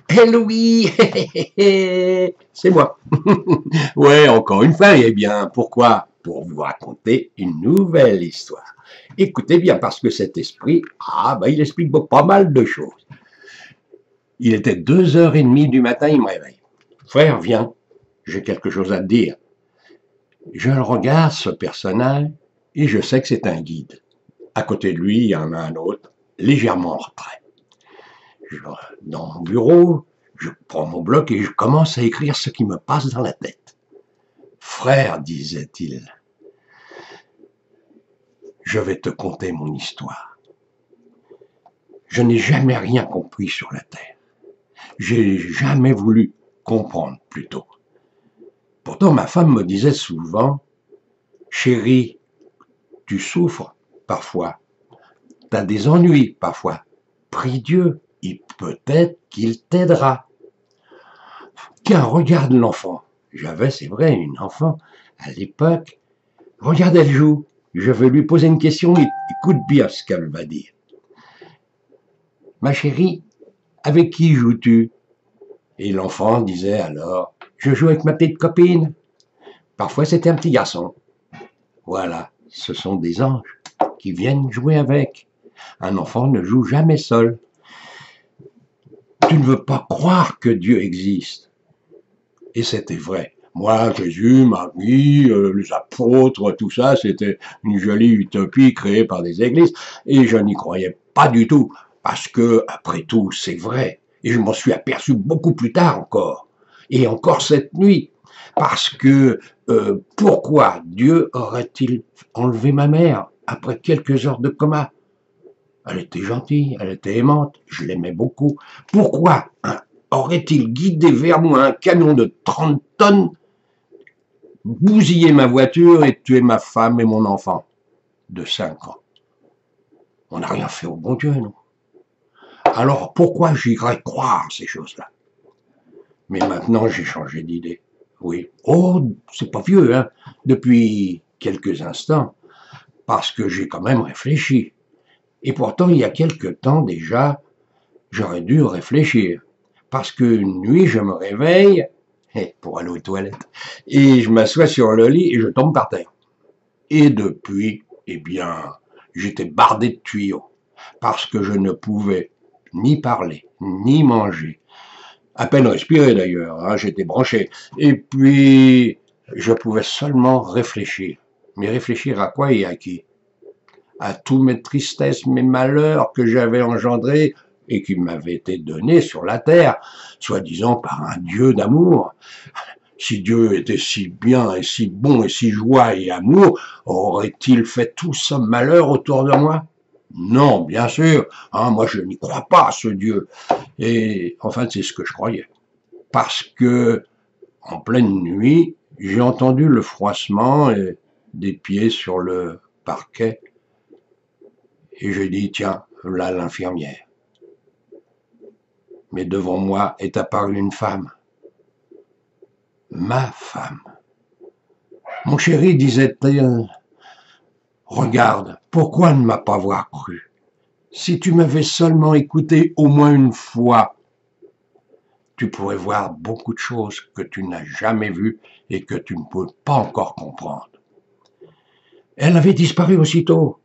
Eh Louis, c'est moi. Ouais, encore une fois, eh bien, pourquoi? Pour vous raconter une nouvelle histoire. Écoutez bien, parce que cet esprit, il explique pas mal de choses. Il était 2h30 du matin, il me réveille. Frère, viens, j'ai quelque chose à te dire. Je le regarde, ce personnage, et je sais que c'est un guide. À côté de lui, il y en a un autre, légèrement en retrait. Dans mon bureau, je prends mon bloc et je commence à écrire ce qui me passe dans la tête. Frère, disait-il, je vais te conter mon histoire. Je n'ai jamais rien compris sur la Terre. J'ai jamais voulu comprendre plutôt. Pourtant, ma femme me disait souvent, chérie, tu souffres parfois, t'as des ennuis parfois. Prie Dieu, peut-être qu'il t'aidera. Tiens, regarde l'enfant. J'avais, c'est vrai, une enfant à l'époque. Regarde, elle joue. Je vais lui poser une question et écoute bien ce qu'elle va dire. Ma chérie, avec qui joues-tu? Et l'enfant disait alors, je joue avec ma petite copine. Parfois c'était un petit garçon. Voilà, ce sont des anges qui viennent jouer avec. Un enfant ne joue jamais seul. Tu ne veux pas croire que Dieu existe. Et c'était vrai. Moi, Jésus, Marie, les apôtres, tout ça, c'était une jolie utopie créée par des églises, et je n'y croyais pas du tout, parce que, après tout, c'est vrai, et je m'en suis aperçu beaucoup plus tard encore, et encore cette nuit, parce que pourquoi Dieu aurait-il enlevé ma mère après quelques heures de coma? Elle était gentille, elle était aimante, je l'aimais beaucoup. Pourquoi aurait-il guidé vers moi un camion de 30 tonnes, bousillé ma voiture et tué ma femme et mon enfant de 5 ans? On n'a rien fait au bon Dieu, non? Alors pourquoi j'irais croire ces choses-là? Mais maintenant j'ai changé d'idée. Oui. Oh, c'est pas vieux, hein, depuis quelques instants, parce que j'ai quand même réfléchi. Et pourtant, il y a quelque temps déjà, j'aurais dû réfléchir. Parce qu'une nuit, je me réveille pour aller aux toilettes et je m'assois sur le lit et je tombe par terre. Et depuis, eh bien, j'étais bardé de tuyaux parce que je ne pouvais ni parler, ni manger. À peine respirer d'ailleurs, hein, j'étais branché. Et puis, je pouvais seulement réfléchir. Mais réfléchir à quoi et à qui? À tous mes tristesses, mes malheurs que j'avais engendrés et qui m'avaient été donnés sur la terre, soi-disant par un Dieu d'amour. Si Dieu était si bien et si bon et si joie et amour, aurait-il fait tout ce malheur autour de moi? Non, bien sûr, hein, moi je n'y crois pas à ce Dieu. Et enfin, c'est ce que je croyais. Parce que, en pleine nuit, j'ai entendu le froissement des pieds sur le parquet. Et j'ai dit, tiens, là l'infirmière. Mais devant moi est apparue une femme. Ma femme. Mon chéri, disait-elle, regarde, pourquoi ne m'a pas voir cru? Si tu m'avais seulement écouté au moins une fois, tu pourrais voir beaucoup de choses que tu n'as jamais vues et que tu ne peux pas encore comprendre. Elle avait disparu aussitôt,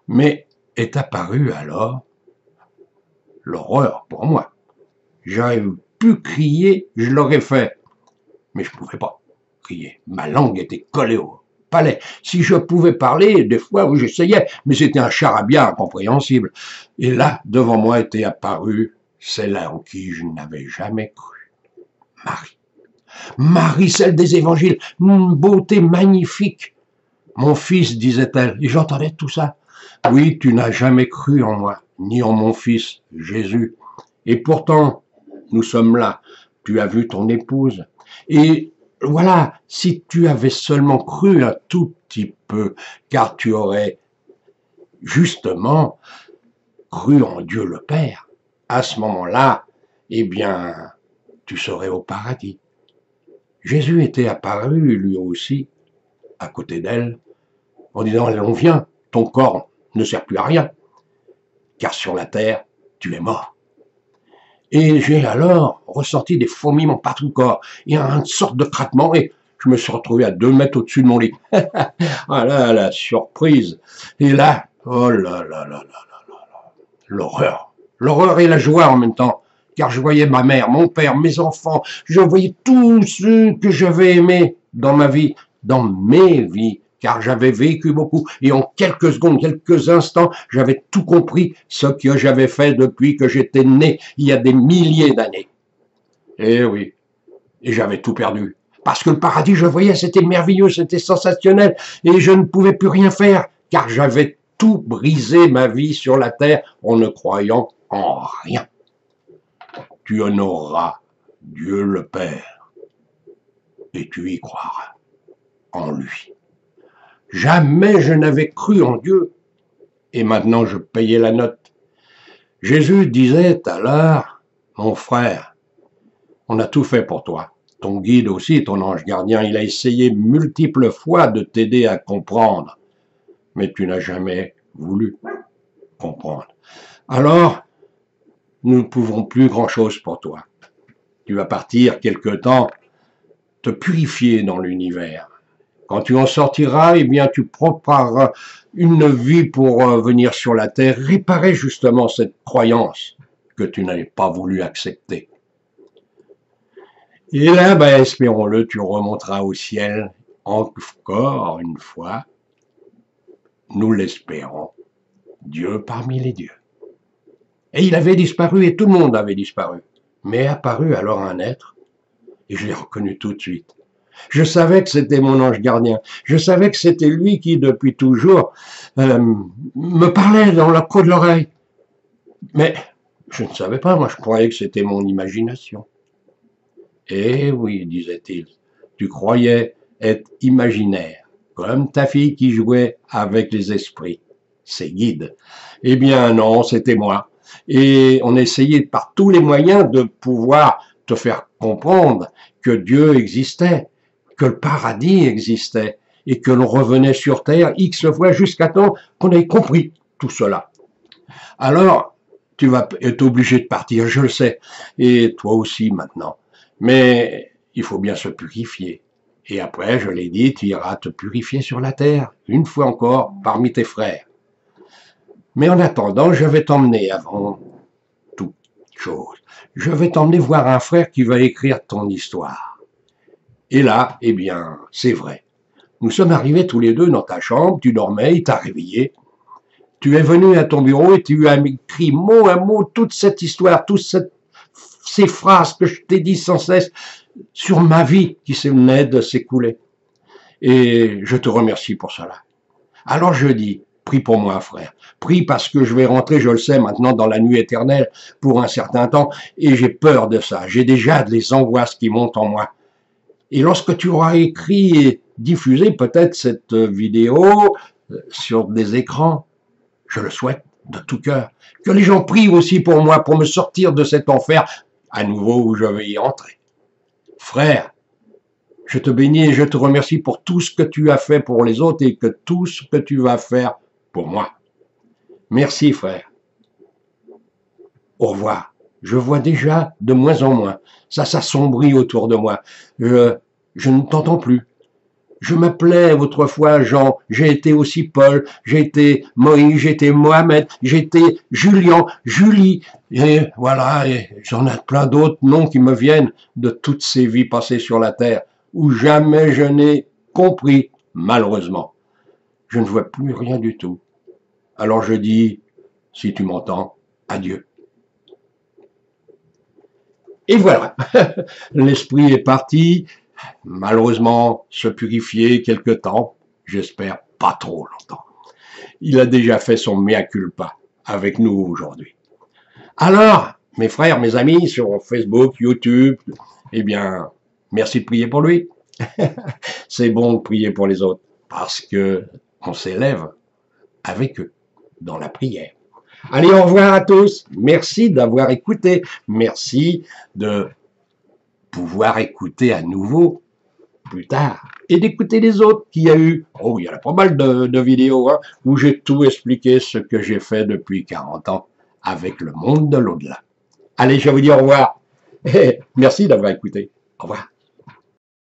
mais est apparue alors l'horreur pour moi. J'aurais pu crier, je l'aurais fait, mais je ne pouvais pas crier. Ma langue était collée au palais. Si je pouvais parler, des fois, oui, j'essayais, mais c'était un charabia incompréhensible. Et là, devant moi était apparue celle en qui je n'avais jamais cru. Marie. Marie, celle des évangiles, une beauté magnifique. Mon fils, disait-elle, et j'entendais tout ça. Oui, tu n'as jamais cru en moi, ni en mon fils, Jésus. Et pourtant, nous sommes là. Tu as vu ton épouse. Et voilà, si tu avais seulement cru un tout petit peu, car tu aurais justement cru en Dieu le Père, à ce moment-là, eh bien, tu serais au paradis. Jésus était apparu, lui aussi, à côté d'elle, en disant, allons, viens, ton corps ne sert plus à rien, car sur la terre, tu es mort. Et j'ai alors ressenti des fourmillements partout le corps et une sorte de craquement et je me suis retrouvé à 2 mètres au-dessus de mon lit. Ah là, la surprise. Et là, oh là là là là là, l'horreur. L'horreur et la joie en même temps. Car je voyais ma mère, mon père, mes enfants, je voyais tous ceux que j'avais aimés dans ma vie, dans mes vies, car j'avais vécu beaucoup, et en quelques secondes, quelques instants, j'avais tout compris ce que j'avais fait depuis que j'étais né, il y a des milliers d'années. Eh oui, et j'avais tout perdu. Parce que le paradis, je voyais, c'était merveilleux, c'était sensationnel, et je ne pouvais plus rien faire, car j'avais tout brisé ma vie sur la terre en ne croyant en rien. Tu honoreras Dieu le Père et tu y croiras en lui. Jamais je n'avais cru en Dieu et maintenant je payais la note. Jésus disait tout à l'heure, mon frère, on a tout fait pour toi. Ton guide aussi, ton ange gardien, il a essayé multiples fois de t'aider à comprendre, mais tu n'as jamais voulu comprendre. Alors, nous ne pouvons plus grand-chose pour toi. Tu vas partir quelque temps te purifier dans l'univers. Quand tu en sortiras, eh bien, tu prépareras une vie pour venir sur la terre, réparer justement cette croyance que tu n'avais pas voulu accepter. Et là, ben, espérons-le, tu remonteras au ciel encore une fois. Nous l'espérons. Dieu parmi les dieux. Et il avait disparu et tout le monde avait disparu. Mais apparut alors un être et je l'ai reconnu tout de suite. Je savais que c'était mon ange gardien. Je savais que c'était lui qui, depuis toujours, me parlait dans le creux de l'oreille. Mais je ne savais pas, moi je croyais que c'était mon imagination. Eh oui, disait-il, tu croyais être imaginaire, comme ta fille qui jouait avec les esprits, ses guides. Eh bien non, c'était moi. Et on essayait par tous les moyens de pouvoir te faire comprendre que Dieu existait, que le paradis existait, et que l'on revenait sur terre X fois jusqu'à temps qu'on ait compris tout cela. Alors, tu vas être obligé de partir, je le sais, et toi aussi maintenant. Mais il faut bien se purifier. Et après, je l'ai dit, tu iras te purifier sur la terre, une fois encore, parmi tes frères. Mais en attendant, je vais t'emmener avant toute chose. Je vais t'emmener voir un frère qui va écrire ton histoire. Et là, eh bien, c'est vrai. Nous sommes arrivés tous les deux dans ta chambre, tu dormais, il t'a réveillé. Tu es venu à ton bureau et tu as écrit mot à mot toute cette histoire, toutes ces phrases que je t'ai dit sans cesse sur ma vie qui venait de s'écouler. Et je te remercie pour cela. Alors je dis, prie pour moi, frère. Prie parce que je vais rentrer, je le sais, maintenant dans la nuit éternelle pour un certain temps. Et j'ai peur de ça. J'ai déjà des angoisses qui montent en moi. Et lorsque tu auras écrit et diffusé peut-être cette vidéo sur des écrans, je le souhaite de tout cœur. Que les gens prient aussi pour moi, pour me sortir de cet enfer à nouveau où je vais y entrer. Frère, je te bénis et je te remercie pour tout ce que tu as fait pour les autres et que tout ce que tu vas faire pour moi. Merci, frère. Au revoir. Je vois déjà de moins en moins. Ça s'assombrit autour de moi. Je ne t'entends plus. Je m'appelais autrefois Jean, j'ai été aussi Paul, j'ai été Moïse, j'ai été Mohamed, j'ai été Julien, Julie, et voilà, et j'en ai plein d'autres noms qui me viennent de toutes ces vies passées sur la terre, où jamais je n'ai compris, malheureusement. Je ne vois plus rien du tout. Alors je dis, si tu m'entends, adieu. Et voilà, l'esprit est parti, malheureusement se purifier quelque temps, j'espère pas trop longtemps. Il a déjà fait son mea culpa avec nous aujourd'hui. Alors, mes frères, mes amis sur Facebook, YouTube, eh bien, merci de prier pour lui. C'est bon de prier pour les autres parce que on s'élève avec eux dans la prière. Allez, au revoir à tous. Merci d'avoir écouté. Merci de pouvoir écouter à nouveau plus tard et d'écouter les autres qu'il y a eu. Oh, il y en a pas mal de vidéos hein, où j'ai tout expliqué ce que j'ai fait depuis 40 ans avec le monde de l'au-delà. Allez, je vous dis au revoir. Merci d'avoir écouté. Au revoir.